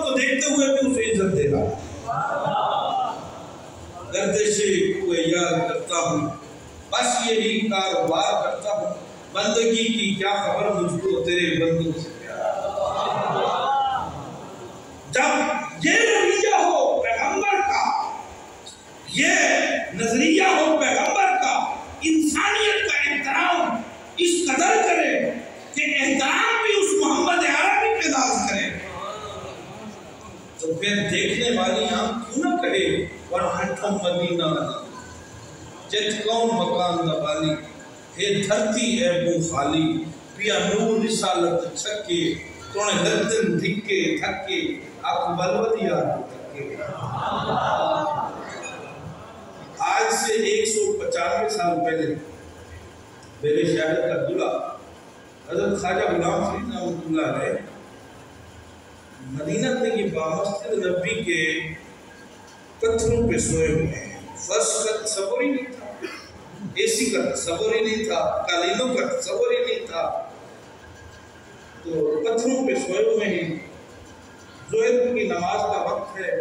کو دیکھتے ہوئے بھی اسے عزت دے رہا ہے۔ گردش کوئی یاد کرتا ہوں، بس یہی کاروبار کرتا ہوں، بندگی کی کیا خبر مجھ کو تیرے بندوں سے پیار۔ جب یہ رویہ ہو پیغمبر کا، یہ نظریہ ہو پیغمبر کا، انسانیت کا احترام اس قدر کرے کہ احترام بھی اس محمد عربی پہ ناز کرے، تو پھر دیکھنے والی آنکھ کیوں نہ کہے اور ہٹھوں مدینہ جت کون مکان نوالی، اے دھرتی اے بو خالی، پیا نور رسالت چھکے، تونے لگتن دھکے تھکے، اکبر ودیا تھکے۔ آج سے 195 سال پہلے میرے شاعر کا دلہا حضرت خواجہ غلام فرید رحمۃ اللہ علیہ مدینہ کی بامسجد نبی کے پتھروں پہ سوئے ہوئے ہیں۔ فرش کا تصور ہی نہیں تھا، اے سی کا تصور ہی نہیں تھا، قالینوں کا تصور ہی نہیں تھا، تو پتھروں پہ سوئے ہوئے ہیں۔ ظہر کی نماز کا وقت ہے،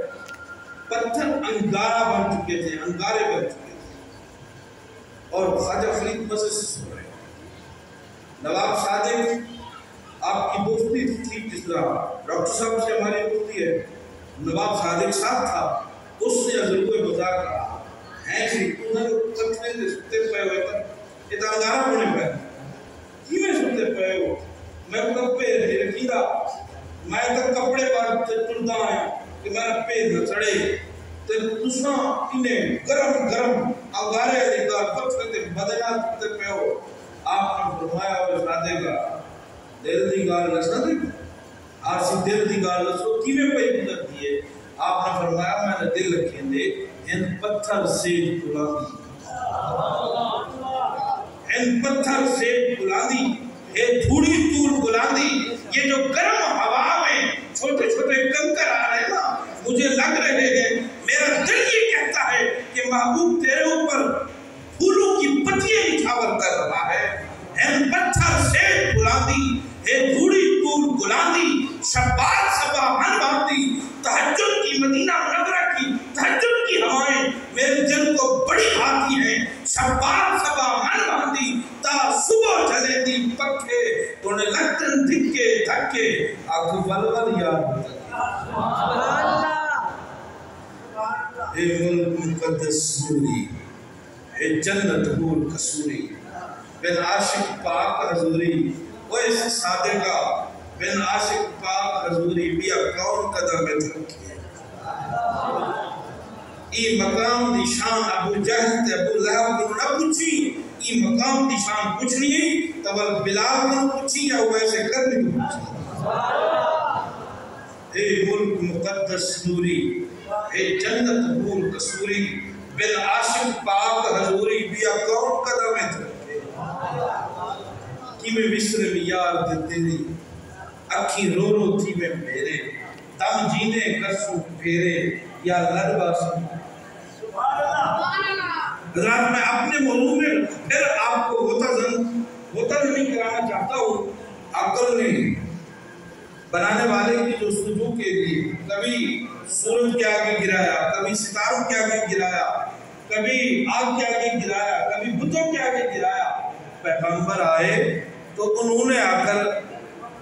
پتھر انگارہ بن چکے تھے، انگارے بن چکے تھے، اور خواجہ فرید مزے سے سو رہے ہیں۔ نواب صادق آپ کی دوستی تھی، جس طرح ڈاکٹر صاحب سے ہماری دوستی ہے، نواب صادق صاحب تھا، اس نے ضرور مذاق کہا ہے جی انہوں نے پتھرے سے ستے پے ہوئے تھا، یہ تو انگارہ ہونے پہ کی میں ستے پے ہو، میں کپے رکھیدہ، میں تک کپڑے بار چلتا ہے کہ میرا پیر نہ چڑھے، تو تساں انہیں گرم گرم انگارے لکھا پتھرے سے بدنا ستے پے ہو۔ آپ نے فرمایا اور سادے گا دل دی گال نسا دے گا، آرسی دل دی گال نسو کیویں پہ گزر دیئے۔ آپ نے فرمایا میں نے دل رکھیں دے ان پتھر سے بلادی، ان پتھر سے بلادی، اے دھوڑی طول بلادی، یہ جو گرم ہوا میں چھوٹے چھوٹے کنکر آ رہے ہیں نا، مجھے لگ رہے ہیں، میرا دل یہ کہتا ہے کہ محبوب تیرے اوپر پھولوں کی پتیاں نچھاور کر رہا ہے۔ ان پتھر سے بلادی، اے دھوڑی طول بلادی، شبات صبح من باندی، تہجد کی مدینہ منورہ کی تہجد کی ہوائیں میرے دل کو بڑی بھاتی ہیں۔ شبات صبح من باندی تا صبح جلے دی پکھے، تونے لگتن دھکے دھکے، آگو ولول یاد اے ملک مقدس سوری، اے جنت حور کسوری، بن عاشق پاک حضوری، وہ اس صادقہ بن عاشق پاک حضوری بیا کون قدم میں تھکی ہے۔ ای مقام دی شان ابو جہل تے ابو لہب کو نہ پوچھی، ای مقام دی شان پوچھنی ہے تو بلال کو پوچھی یا ویسے کرنے کو پوچھی۔ اے ملک مقدس نوری، اے جنت حور کسوری، بن عاشق پاک حضوری بیا کون قدم میں تھکی کی میں مصر میں یار دیتے نہیں، اکھی رو رو تھی میں میرے، دم جینے کرسوں پھیرے یا لڑبا سن۔ حضرات میں اپنے موضوع میں پھر آپ کو ہوتا نہیں کرانا چاہتا ہوں۔ عقل نے بنانے والے کی جو سجو کے لیے کبھی سورج کے آگے گرایا، کبھی ستاروں کے آگے گرایا، کبھی آگ کے آگے گرایا، کبھی بتوں کے آگے گرایا، پیغمبر آئے تو انہوں نے آ کر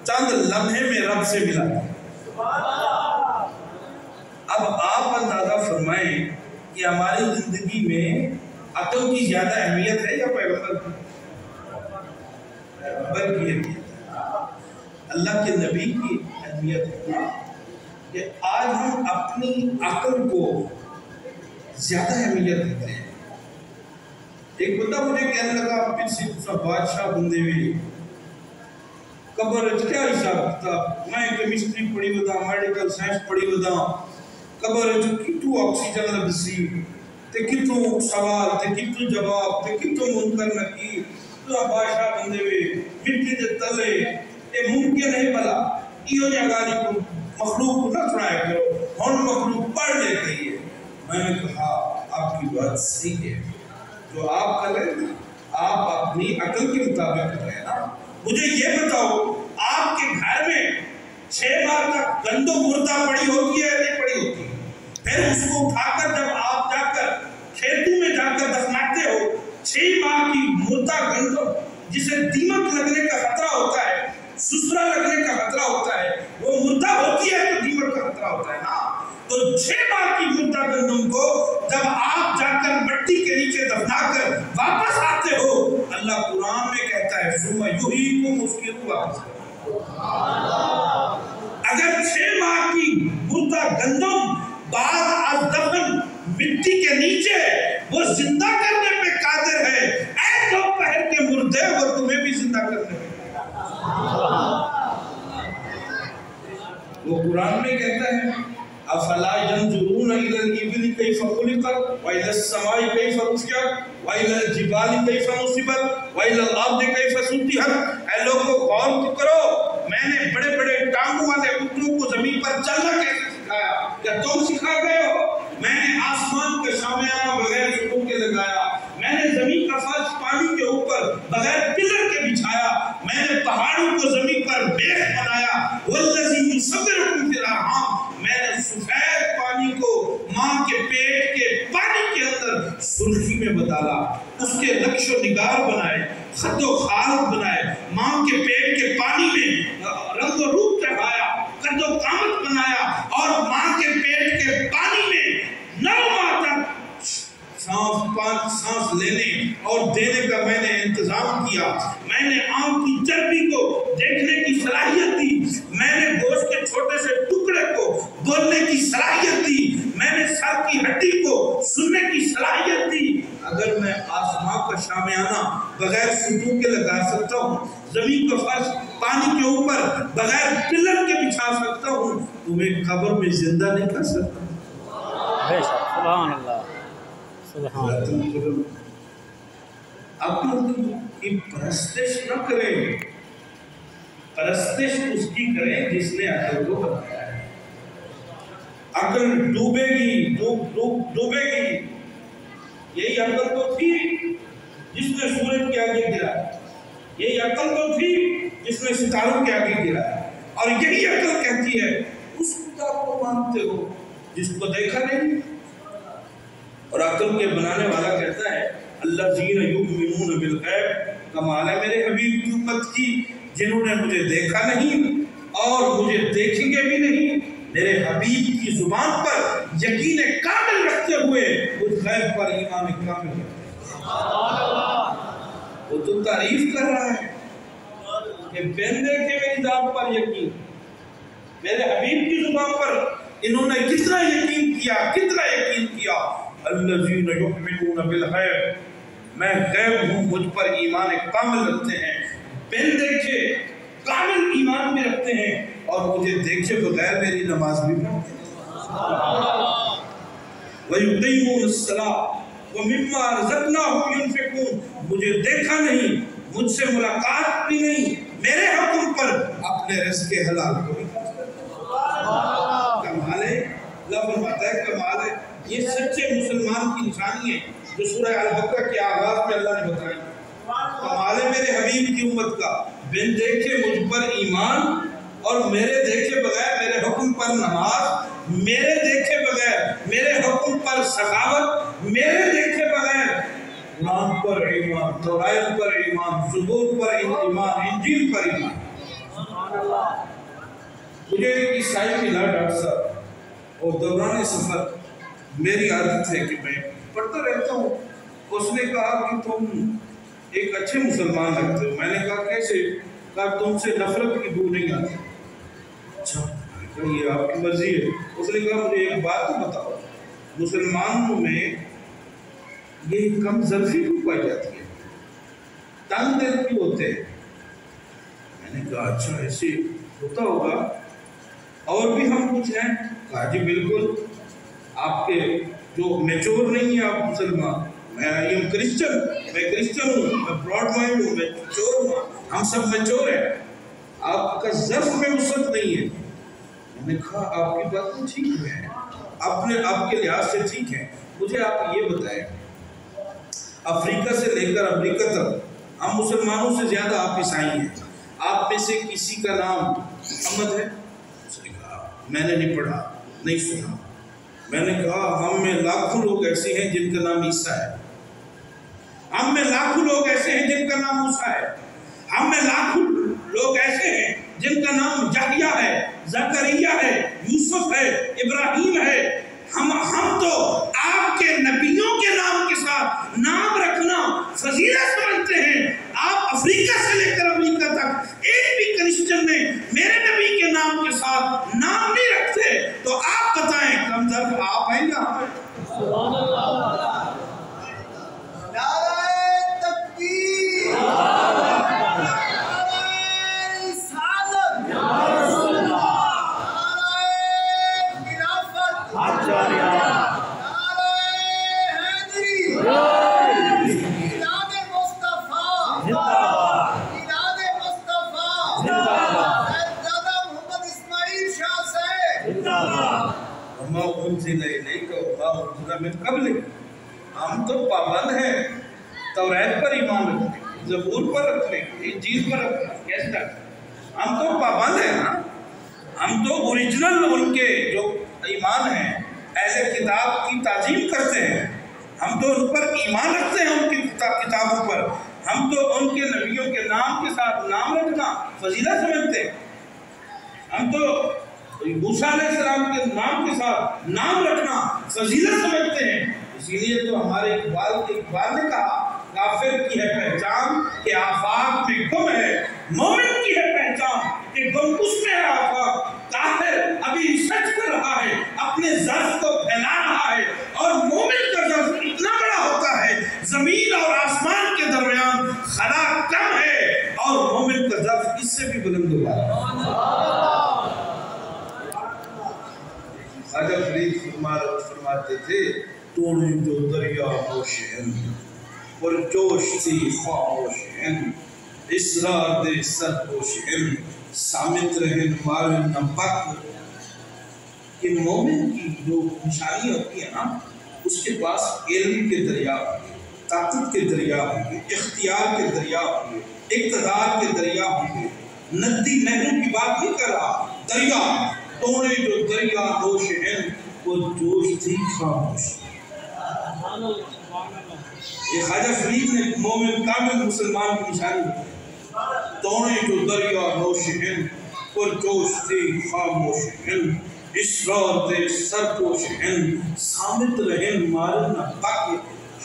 چند لمحے میں رب سے ملا۔ اب آپ اندازہ فرمائیں کہ ہماری زندگی میں عقل کی زیادہ اہمیت ہے یا پیغمبر کی؟ پیغمبر کی اہمیت ہے، اللہ کے نبی کی اہمیت ہے کہ آج ہم اپنی عقل کو زیادہ اہمیت دیتے ہیں۔ ایک بندہ مجھے کہنے لگا پھر سے دوسرا بادشاہ بندے ہوئے قبر کیا حساب کتاب، میں کیمسٹری پڑھی ودا، میڈیکل سائنس پڑھی ودا، قبر کتوں آکسیجن لبسی تے کتوں سوال تے کتوں جواب تے کتوں منکر نکیر، تو بادشاہ بندے ہوئے مٹی دے تلے، یہ ممکن ہے بلا یہ جگہ کو مخلوق کو نہ سنایا کرو، ہن مخلوق پڑھ لے گئی ہے۔ میں نے کہا آپ کی بات صحیح ہے، جو آپ کر رہے ہیں آپ اپنی عقل کے مطابق کر رہے ہیں نا۔ مجھے یہ بتاؤ آپ کے گھر میں 6 ماہ تک گندم مردہ پڑی ہوتی ہے نہیں پڑی ہوتی ہے، پھر اس کو اٹھا کر جب آپ جا کر کھیتوں میں جا کر دفناتے ہو، 6 ماہ کی مردہ گندم جسے دیمک لگنے کا خطرہ ہوتا ہے، سسرا لگنے کا خطرہ ہوتا ہے، وہ مردہ ہوتی ہے تو دیمک کا خطرہ ہوتا ہے نا، تو 6 ماہ کی مردہ گندم کو جب آپ جا کر مٹی کے نیچے دفنا کر واپس آتے ہو، اللہ قرآن میں کہتا ہے ثم یحییکم، اس کی روح واپس کرتا ہے۔ اگر 6 ماہ کی مردہ گندم بعد از دفن مٹی کے نیچے وہ زندہ کرنے پہ قادر ہے، اے دوپہر کے مردے، وہ تمہیں بھی زندہ کرنے پہ وہ قرآن میں کہتا ہے افلا ينظرون الى الابل كيف خلقت والى السماء كيف رفعت والى الجبال كيف نصبت والى الارض كيف سطحت۔ اے لوگوں غور تو کرو، میں نے بڑے بڑے ٹانگوں والے اونٹوں کو زمین پر چلنا کیسے سکھایا؟ کیا تم سکھا گئے ہو؟ میں نے آسمان کا شامیانہ بغیر ستون کے لگایا، میں نے زمین کا فرش پانی کے اوپر بغیر پلر کے بچھایا، میں نے پہاڑوں کو زمین پر میخ بنایا، والذی یصورکم فی الارحام، میں نے سفید پانی کو ماں کے پیٹ کے پانی کے اندر سرخی میں بدلا، اس کے نقش و نگار بنائے، خط و خال بنائے، ماں کے پیٹ کے پانی میں رنگ و روپ چڑھایا، قد و قامت بنایا، اور ماں کے پیٹ کے پانی میں 9 ماہ تک سانس لینے اور دینے کا میں نے انتظام کیا، میں نے آنکھ کی چربی کو دیکھنے کی صلاحیت دی، میں نے گوشت کے چھوٹے سے ٹکڑے کو بولنے کی صلاحیت دی، میں نے سر کی ہڈی کو سننے کی صلاحیت دی۔ اگر میں آسمان کا شامیانہ بغیر ستون کے لگا سکتا ہوں، زمین کا فرش پانی کے اوپر بغیر پلر کے بچھا سکتا ہوں، تمہیں قبر میں زندہ نہیں کر سکتا۔ سبحان اللہ، عقل کی پرستش نہ کریں، پرستش اس کی کریں جس نے عقل کو بنایا ہے۔ عقل ڈوبے گی، ڈوبے گی، یہی عقل تو تھی جس نے سورج کے آگے گرا، یہی عقل تو تھی جس نے ستاروں کے آگے گرا، اور یہی عقل کہتی ہے اس خدا کو مانتے ہو جس کو دیکھا نہیں۔ اور عقل کے بنانے والا کہتا ہے الذین یؤمنون بالغیب، کمال ہے میرے حبیب کی امت کی جنہوں نے مجھے دیکھا نہیں اور مجھے دیکھیں گے بھی نہیں، میرے حبیب کی زبان پر یقین کامل رکھتے ہوئے اس غیب پر ایمان کامل رکھتے ہیں۔ وہ تو تعریف کر رہا ہے کہ بندے کے میری ذات پر یقین، میرے حبیب کی زبان پر انہوں نے کتنا یقین کیا، کتنا یقین کیا۔ الذین یؤمنون بالغیب، میں غیب ہوں، مجھ پر ایمان کامل رکھتے ہیں، بن دیکھے کامل ایمان میں رکھتے ہیں، اور مجھے دیکھے بغیر میری نماز بھی پڑھتے ہیں۔ وَيُقِيمُونَ الصَّلَاةَ وَمِمَّا رَزَقْنَاهُمْ يُنْفِقُونَ، مجھے دیکھا نہیں، مجھ سے ملاقات بھی نہیں، میرے حکم پر اپنے رزق حلال کو بھی خرچ کرتے ہیں۔ کمال ہے، اللہ فرماتا ہے کمال ہے۔ یہ سچے مسلمان کی نشانی ہے جو سورہ البقرہ کے آغاز میں اللہ نے بتائی۔ کمال ہے میرے حبیب کی امت کا، بن دیکھے مجھ پر ایمان، اور میرے دیکھے بغیر میرے حکم پر نماز، میرے دیکھے بغیر میرے حکم پر سخاوت، میرے دیکھے بغیر قرآن پر ایمان، تورات پر ایمان، زبور پر ایمان، انجیل پر ایمان۔ مجھے ایک عیسائی ملا ڈاکٹر صاحب، اور دوران سفر میری عادت ہے کہ میں پڑھتا رہتا ہوں، اس نے کہا کہ تم ایک اچھے مسلمان لگتے ہو۔ میں نے کہا کیسے؟ کہا تم سے نفرت کی بو نہیں آتی۔ اچھا، یہ آپ کی مرضی ہے۔ اس نے کہا مجھے ایک بات تو بتاؤ، مسلمانوں میں یہ کم ظرفی کیوں پائی جاتی ہے، تنگ دل کیوں ہوتے ہیں؟ میں نے کہا اچھا ایسے ہوتا ہوگا، اور بھی ہم کچھ ہیں؟ کہا جی بالکل، آپ کے جو میچور نہیں ہیں آپ مسلمان، میں کرسچن ہوں، میں براڈ مائنڈ ہوں، میں میچور ہوں، ہم سب میچور ہیں، آپ کا ظرف میں وسعت نہیں ہے۔ میں نے کہا آپ کی بات تو ٹھیک ہے، آپ کے لحاظ سے ٹھیک ہے، مجھے آپ یہ بتائیں افریقہ سے لے کر امریکہ تک ہم مسلمانوں سے زیادہ آپ عیسائی ہیں، آپ میں سے کسی کا نام محمد ہے؟ اس نے کہا میں نے نہیں پڑھا، نہیں سنا۔ میں نے کہا ہم میں لاکھوں لوگ ایسے ہیں جن کا نام عیسیٰ ہے، ہم میں لاکھوں لوگ ایسے ہیں جن کا نام موسیٰ ہے، ہم میں لاکھوں لوگ ایسے ہیں جن کا نام یحییٰ ہے، زکریا ہے، یوسف ہے، ابراہیم ہے۔ ہم تو آپ کے نبیوں کے نام کے ساتھ نام رکھنا فضیلت سمجھتے ہیں۔ آپ افریقہ سے لے کر امریکہ تک ایک بھی کرسچن نے میرے نبی کے نام کے ساتھ نام نہیں رکھتے، تو آپ بتائیں کم درد آپ ہیں یا ہم ہیں؟ سبحان اللہ۔ ہم تو پابند ہیں، توریت پر ایمان رکھتے ہیں، زبور پر رکھتے ہیں، انجیل پر رکھتے ہیں، کیسے رکھتے ہیں؟ ہم تو پابند ہیں نا، ہم تو اوریجنل ان کے جو ایمان ہیں اہل کتاب کی تعظیم کرتے ہیں، ہم تو ان پر ایمان رکھتے ہیں، ان کی کتابوں پر، ہم تو ان کے نبیوں کے نام کے ساتھ نام رکھنا فضیلت سمجھتے ہیں، ہم تو موسیٰ علیہ السلام کے نام کے ساتھ نام رکھنا فضیلت سمجھتے ہیں۔ اسی لیے تو ہمارے اقبال نے کہا کافر کی ہے پہچان کہ آفاق میں گم ہے، مومن کی ہے پہچان کہ گم اس میں ہے آفاق۔ کافر ابھی سچ کر رہا ہے، اپنے ظرف کو پھیلا رہا ہے، اور مومن کا ظرف اتنا بڑا ہوتا ہے زمین اور آسمان کے درمیان خلا کم ہے، اور مومن کا ظرف اس سے بھی بلند ہوگا۔ خواجہ فرید فرماتے تھے توڑیں جو دریا ہوش ہند، پر جوش تھی خاموش ہند، اسرار دے سرپوش ہند، سامت رہن مارن نمبک۔ کہ مومن کی جو نشانی ہوتی ہے نا، اس کے پاس علم کے دریا ہوں گے، طاقت کے دریا ہوں گے، اختیار کے دریا ہوں گے، اقتدار کے دریا ہوں گے۔ ندی نہروں کی بات نہیں کر رہا، دریا توڑے جو دریا ہوش ہند، وہ جوش تھی خاموش۔ یہ خواجہ فرید نے مومن کامل مسلمان کی نشانی ہوتی، توڑے جو دریا ہوش ہند، وہ جوش تھی خاموش ہند، اسرار دے سرپوش ہند، سامت رہن مارن نہ باک۔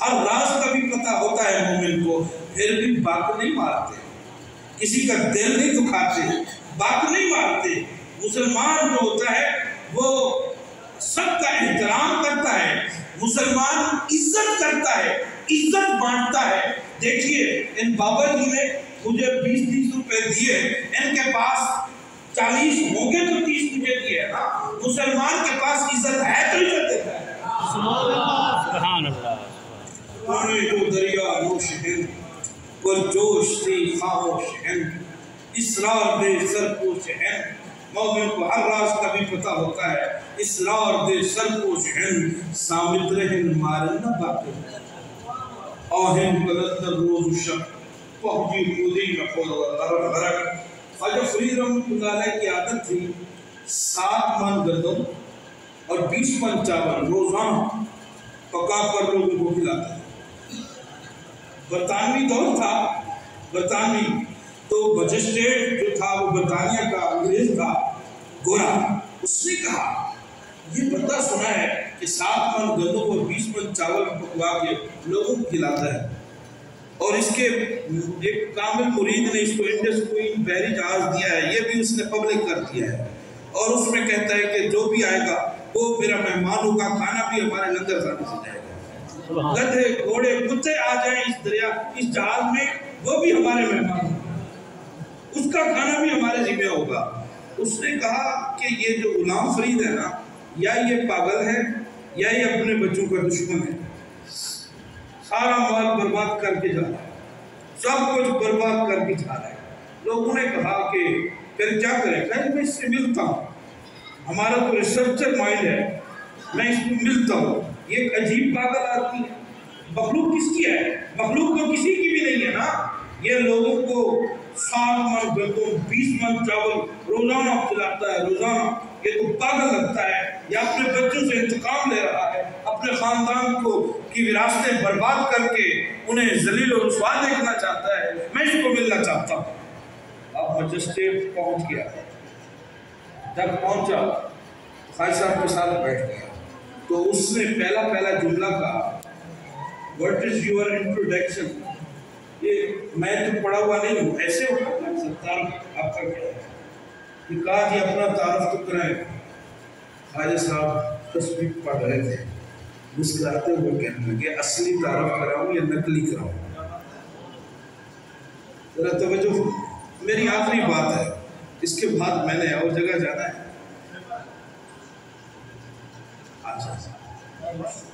ہر راز کا بھی پتہ ہوتا ہے مومن کو، پھر بھی باک نہیں مارتے، کسی کا دل نہیں دکھاتے، باک نہیں مارتے۔ مسلمان جو ہوتا ہے وہ سب کا احترام کرتا ہے، مسلمان عزت کرتا ہے، عزت بانٹتا ہے۔ دیکھیے ان بابا جی نے مجھے 20-30 روپے دیے، ان کے پاس 40 ہوں گے تو 30 مجھے دیے نا۔ مسلمان کے پاس عزت ہے تو عزت دیتا ہے۔ سبحان اللہ۔ توڑے جو دریا ہوش ہند، پر جوش تھی خاموش ہند، اسرار دے سرپوش ہند۔ مومن کو ہر راز کا بھی پتہ ہوتا ہے، اسرار دے سرپوش ہند، سامت رہن مارن نہ باقی۔ آہن قلندر روز شب، پہنچی خودی میں خود غرق غرق۔ خواجہ فرید رحمۃ اللہ علیہ کی عادت تھی 7 من گندم اور 20 من چاول روزانہ پکا کر لوگوں کو کھلاتے تھے۔ برطانوی دور تھا، برطانوی تو مجسٹریٹ جو تھا وہ برطانیہ کا انگریز تھا، گورا، اس نے کہا یہ بندہ سنا ہے کہ 7 من گندم اور 20 من چاول پکوا کے لوگوں کو کھلاتا ہے، اور اس کے ایک کامل مرید نے اس کو انڈس کوئن بحری جہاز دیا ہے، یہ بھی اس نے پبلک کر دیا ہے، اور اس میں کہتا ہے کہ جو بھی آئے گا وہ میرا مہمان ہوگا، کھانا بھی ہمارے لنگر خانے سے جائے گا، گدھے گھوڑے کتے آ جائیں اس جہاز میں وہ بھی ہمارے مہمان ہوں، اس کا کھانا بھی ہمارے ذمہ ہوگا۔ اس نے کہا کہ یہ جو غلام فرید ہے نا، یا یہ پاگل ہے یا یہ اپنے بچوں کا دشمن ہے، سارا مال برباد کر کے جا رہا ہے، سب کچھ برباد کر کے جا رہا ہے۔ لوگوں نے کہا کہ پھر کیا کریں؟ کہ میں اس سے ملتا ہوں، ہمارا تو ریسرچر مائنڈ ہے، میں اس کو ملتا ہوں۔ یہ ایک عجیب پاگل آدمی ہے، مخلوق کس کی ہے؟ مخلوق تو کسی کی بھی نہیں ہے نا، یہ لوگوں کو 60 من گندم 20 من چاول روزانہ کھلاتا ہے روزانہ، یہ تو پاگل لگتا ہے، یہ اپنے بچوں سے انتقام لے رہا ہے، اپنے خاندان کو کی وراثتیں برباد کر کے انہیں ذلیل و رسوا دیکھنا چاہتا ہے، میں اس کو ملنا چاہتا ہوں۔ اب مجسٹریٹ پہنچ گیا، جب پہنچا خواجہ صاحب کے ساتھ بیٹھ گیا تو اس نے پہلا جملہ کہا، What is your introduction؟ یہ میں تو پڑھا ہوا نہیں ہوں، ایسے ہوتا ہے تعارف آپ کا کیا ہے؟ یہ کہا جی اپنا تعارف تو کریں۔ خواجہ صاحب تصویر پڑھ رہے تھے، مسکراتے ہوئے کہنے لگے اصلی تعارف کراؤں یا نقلی کراؤں؟ ذرا توجہ، میری آخری بات ہے، اس کے بعد میں نے اور جگہ جانا ہے۔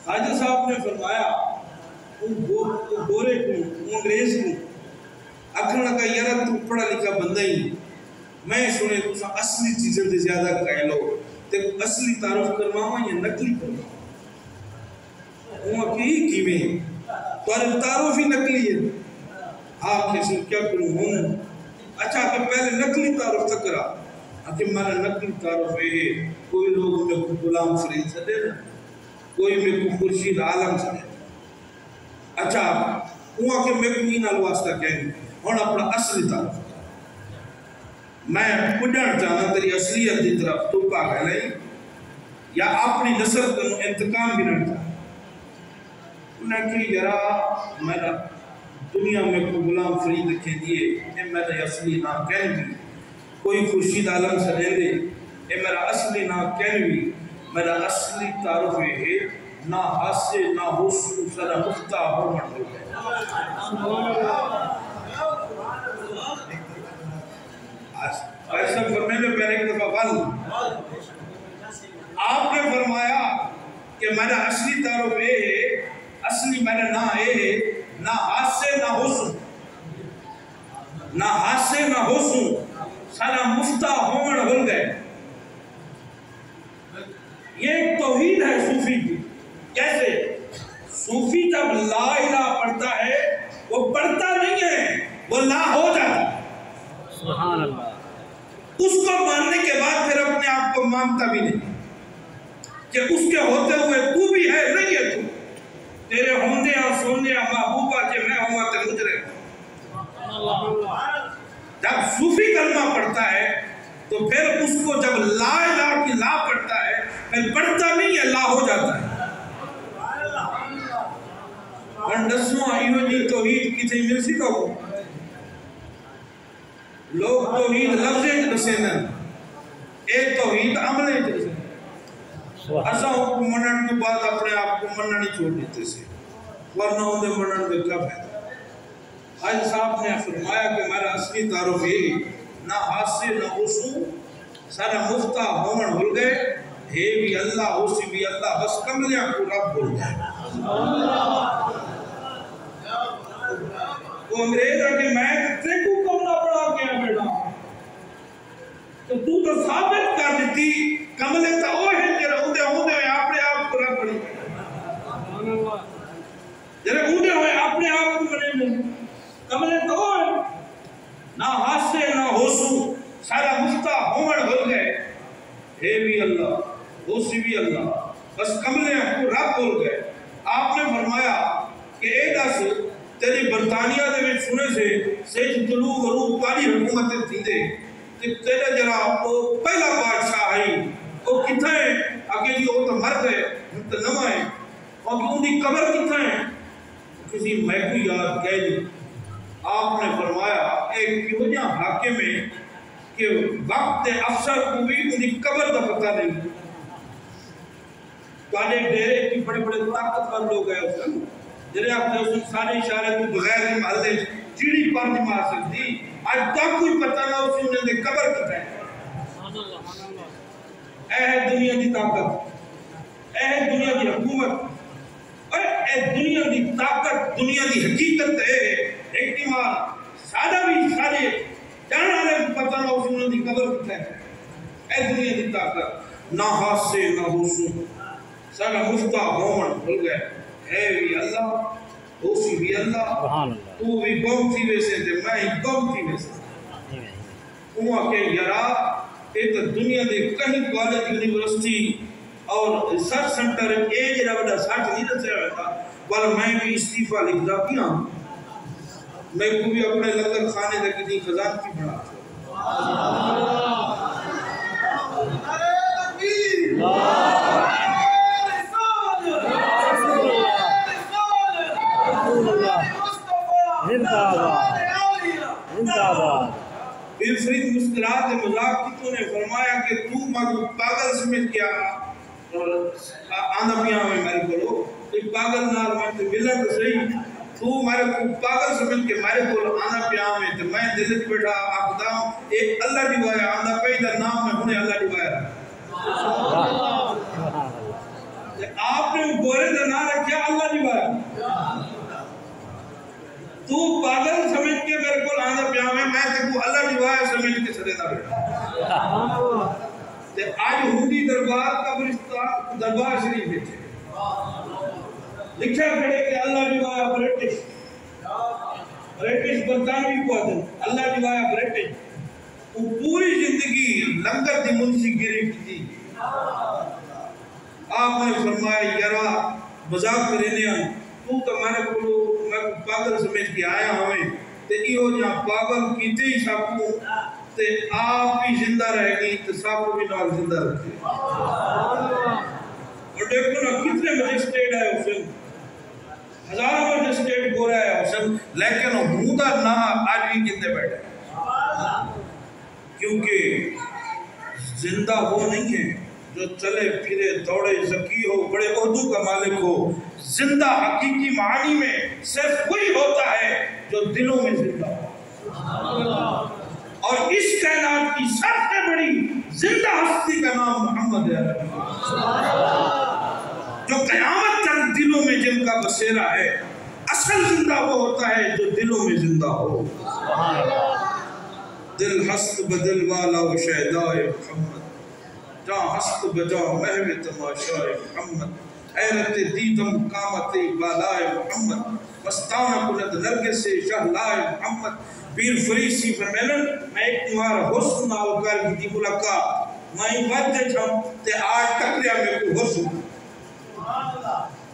خواجہ صاحب نے فرمایا گورے کو انگریز کو آخر لگا یار تو پڑھا لکھا بندہ ہی میں سنے تو اصلی چیزیں دے زیادہ کہہ لو تے اصلی تعارف کرواؤں یا نقلی کرواؤں؟ وہاں کی میں تو تعارف ہی نقلی ہے، آپ کیسے کیا کروں ہوں؟ اچھا کہ پہلے نقلی تعارف تک کرا کہ میرا نقلی تعارف ہے کوئی لوگ میں کو غلام فرید سے دے رہا، کوئی میں کو خورشید عالم سے دے رہا۔ اچھا وہاں کہ میں کو نال واسطہ کہیں اور اپنا اصلی تعارف میں پڑھنا چاہنا تیری اصلیت دی طرف تو پاگا نہیں یا اپنی نسل کا انتقام بھی نہ چاہتا۔ انہیں کہ یرا میرا دنیا میں کو غلام فرید لکھے دیے اے میرا اصلی نام کہنے بھی، کوئی خورشید عالم سے لے دے اے میرا اصلی نام کہنے بھی، میرا اصلی تعارف ہے نہ حاسے نہ حسن سر مفتہ ہو مردو ہے۔ ایسا فرمے میں پہلے ایک دفعہ بل آپ نے فرمایا کہ میرا اصلی تعارف ہے، اصلی میرا نہ ہے نہ حاسے نہ حسن، نہ حاسے نہ حسن سارا مفتہ ہومن ہل گئے۔ یہ ایک توحید ہے صوفی کی۔ کیسے؟ صوفی جب لا الہ پڑھتا ہے وہ پڑھتا نہیں ہے، وہ لا ہو جاتا ہے۔ سبحان اللہ۔ اس کو ماننے کے بعد پھر اپنے آپ کو مانتا بھی نہیں کہ اس کے ہوتے ہوئے تو بھی ہے نہیں ہے، تو تیرے ہوندے اور سوندے محبوبہ کہ میں ہوں تے مجرے۔ جب صوفی کلمہ پڑھتا ہے تو پھر اس کو جب لا الہ کی لا پڑھتا ہے پھر پڑھتا نہیں ہے، لا ہو جاتا ہے۔ انڈسوں آئیو جی توحید کی تھی مل سی تو لوگ توحید لفظیں دسینا ایک توحید عملیں دسینا۔ ایسا کو منن کے بعد اپنے آپ کو منن ہی چھوڑ دیتے سے، ورنہ ہوندے منن میں کیا فائدہ؟ آج صاحب نے فرمایا کہ میرا اصلی تعارف یہ نہ حاسے نہ حسن سارا مفتہ ہومن ہل گئے، ہے بھی اللہ حسی بھی اللہ، بس کملیاں کو رب بھول گئے۔ وہ انگریز ہے کہ میں تیرے کو کملہ پڑھا گیا بیٹا تو ثابت کر دیتی کملے تا وہ ہے جرے ہوندے ہوئے اپنے آپ کو رب بڑی جرے ہوندے ہوئے اپنے آپ کو بڑے میں کملے تا وہ ہے نہ حاسے نہ حسن سارا مفتہ ہومن ہل گئے، ہے بھی اللہ حسی بھی اللہ، بس کملے کو رب بھول گئے۔ آپ نے فرمایا کہ اے دس تیری برطانیہ دے میں سنے سے سیج طلوع غروب پاری حکومتیں تھی دے کہ تیرے جرا وہ پہلا بادشاہ آئی وہ کتھا ہے؟ آگے جی وہ تو مر گئے ہم تو نہ آئے، اور کہ انہی قبر کتھا ہے؟ کسی محکو یاد کہہ دی۔ آپ نے فرمایا ایک کی وجہ حاکم ہے کہ وقت افسر کو بھی انہی قبر کا پتہ نہیں۔ کانے ڈیرے کی بڑے بڑے طاقتور لوگ گئے اس میں جنہیں آپ نے اس سارے اشارے کو بغیر محلے چیڑی پر نہیں مار سکتی، آج تک کوئی پتہ نہ اسی انہیں نے قبر کی ہے۔ اے دنیا دی طاقت، اے دنیا دی حکومت، اے دنیا دی طاقت، دنیا دی حقیقت ہے احتمال سادہ بھی سارے جانا والے پتہ نہ اسی انہیں دی قبر کی ہے۔ اے دنیا دی طاقت نہ حاسے نہ حسن سارا مفتہ ہومن بھول گئے، ہے بھی اللہ، اسی بھی اللہ، تو بھی گم تھی ویسے تھے میں ہی گم تھی ویسے۔ وہاں کے یرا ایک دنیا دے کہیں کالج یونیورسٹی اور ریسرچ سینٹر ایک جڑا بڑا سچ نہیں دسیا ہوتا بل میں بھی استعفیٰ لکھدا کیا میں کو بھی اپنے لنگر کھانے دے کتنی خزان کی بنا پھر فرید مسکرات مذاق کی تو نے فرمایا کہ تو مجھو پاگل سمجھ کیا اور آندہ پیاں میں میرے کو ایک پاگل نال میں تو ملا تو صحیح تو میرے کو پاگل سمجھ کے میرے کو آندہ پیاں میں تو میں دلت بیٹھا آخدام ایک اللہ دیوایا آندہ پہی در نام میں ہونے اللہ دیوایا آپ نے گورے در نام رکھیا اللہ دیوایا تو پاگل سمجھ کے میرے کو آندہ پیاں میں تو اللہ دیوایا سمجھ کے سرے نہ بیٹھا آج ہندی دربار قبرستان دربار شریف ہے لکھا کھڑے کہ اللہ دیوایا برٹش برطانوی کو آدم اللہ دیوایا برٹش وہ پوری زندگی لنگر دی منشی گری کی آپ نے فرمایا یرا مذاق کرنے آئے تو میرے کو میں پاگل سمجھ کے آیا ہمیں تے ایو جہاں پاگل کیتے ہی ساکو تے آپ بھی زندہ رہ گئی تے ساکو بھی نال زندہ رکھے اور دیکھو نا کتنے مجسٹیٹ ہے حسن ہزاروں مجسٹیٹ گو رہا ہے حسن لیکن ہودہ نہ آج بھی کتنے بیٹھے کیونکہ زندہ وہ نہیں ہے جو چلے پھرے دوڑے ذکی ہو بڑے عہدوں کا مالک ہو زندہ حقیقی معنی میں صرف وہی ہوتا ہے جو دلوں میں زندہ ہو اور اس کائنات کی سب سے بڑی زندہ ہستی کا نام محمد ہے جو قیامت تک دلوں میں جن کا بسیرا ہے اصل زندہ وہ ہوتا ہے جو دلوں میں زندہ ہو دل ہست بدل والا و شہدائے محمد جہاں ہست بجا محو تماشائے محمد حیرت دیدم قامت بالائے محمد مستانہ کند نرگس سے شہلائے محمد پیر فریسی فرمیلن میں ایک تمہارا حسن آوکار کی دی ملاقات میں باتیں چھاؤں تے آج تک لیا میں کو حسن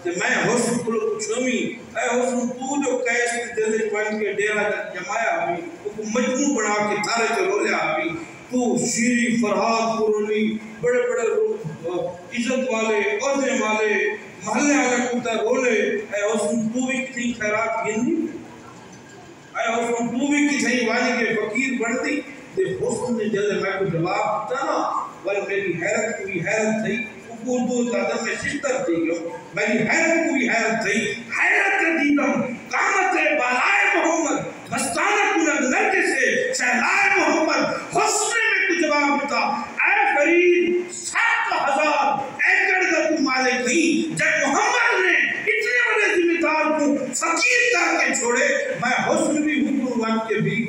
تے میں حسن کو چھومی اے حسن تو جو کیس کی دل جوائن کے ڈیرہ جمایا ہوئی وہ مجموع بنا کے تھارے چلو لیا ہوئی تو شیری فرحات قرونی بڑے بڑے عزت والے عہدے والے محلے والے کتا رولے اے حسن تو بھی کتنی خیرات گنی اے حسن تو بھی کتنی والی کے فقیر بڑھتی تے حسن نے جلد میں کو جواب دیتا نا بل میری حیرت کو بھی حیرت تھی اردو تعدم میں شکر تھی میری حیرت کو بھی حیرت تھی حیرت دیدم قامت بالائے محمد مستانہ کنگ نرگس سے شہلائے محمد حسن میں کو جواب دیتا اے فرید 7,000 ایکڑ کا تو مالک نہیں جب محمد نے اتنے بڑے ذمہ دار کو فقیر کر کے چھوڑے میں حسن بھی حکم بن کے بھی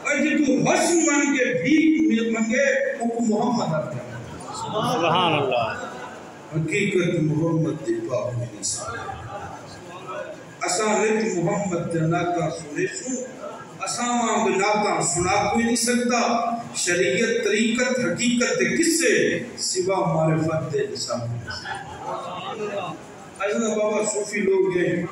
اور جی تو حسن بن کے بھی منگے حکم محمد آتا ہے سبحان اللہ حقیقت محمد دی پاک میں نسان اسان رت محمد جناتا سنے سن اساما بناتا سنا کوئی نہیں سکتا شریعت طریقت حقیقت کس سے سوا معرفت نسان ایسا بابا صوفی لوگ ہیں